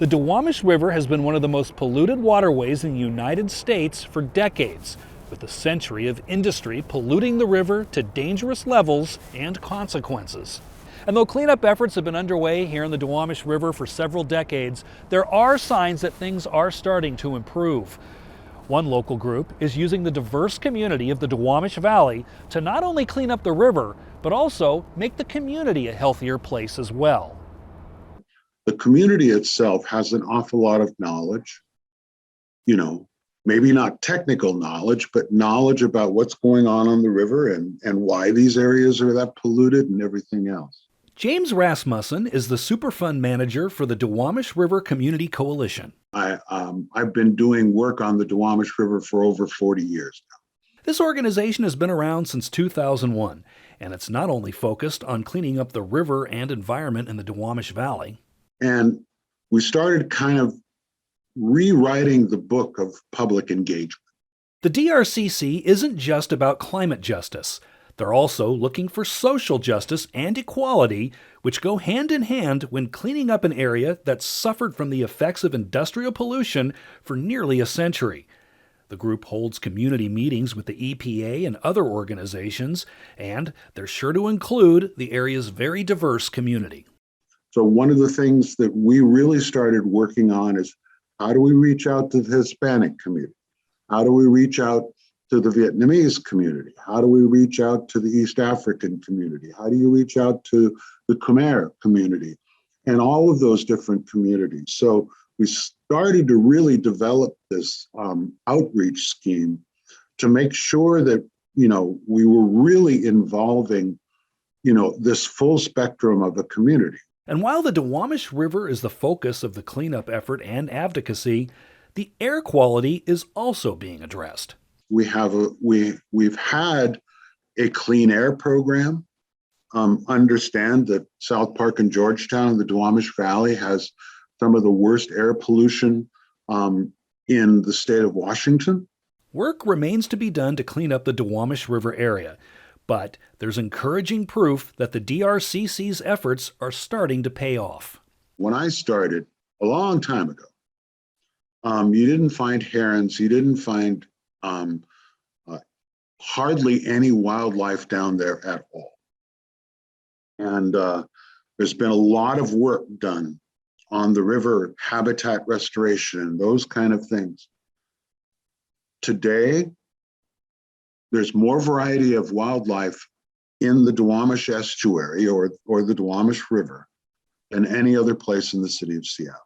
The Duwamish River has been one of the most polluted waterways in the United States for decades, with a century of industry polluting the river to dangerous levels and consequences. And though cleanup efforts have been underway here in the Duwamish River for several decades, there are signs that things are starting to improve. One local group is using the diverse community of the Duwamish Valley to not only clean up the river, but also make the community a healthier place as well. The community itself has an awful lot of knowledge, maybe not technical knowledge, but knowledge about what's going on the river and why these areas are that polluted and everything else. James Rasmussen is the Superfund manager for the Duwamish River Community Coalition. I've been doing work on the Duwamish River for over 40 years now. This organization has been around since 2001, and it's not only focused on cleaning up the river and environment in the Duwamish Valley. And we started kind of rewriting the book of public engagement. The DRCC isn't just about climate justice. They're also looking for social justice and equality, which go hand in hand when cleaning up an area that's suffered from the effects of industrial pollution for nearly a century. The group holds community meetings with the EPA and other organizations, and they're sure to include the area's very diverse community. So one of the things that we really started working on is, how do we reach out to the Hispanic community? How do we reach out to the Vietnamese community? How do we reach out to the East African community? How do you reach out to the Khmer community? And all of those different communities. So we started to really develop this outreach scheme to make sure that, we were really involving, this full spectrum of a community. And while the Duwamish River is the focus of the cleanup effort and advocacy, the air quality is also being addressed. We've had a clean air program. Understand that South Park and Georgetown, the Duwamish Valley, has some of the worst air pollution in the state of Washington. Work remains to be done to clean up the Duwamish River area, but there's encouraging proof that the DRCC's efforts are starting to pay off. When I started a long time ago, you didn't find herons, you didn't find hardly any wildlife down there at all. And there's been a lot of work done on the river habitat restoration and those kind of things. Today, there's more variety of wildlife in the Duwamish estuary or the Duwamish River than any other place in the city of Seattle.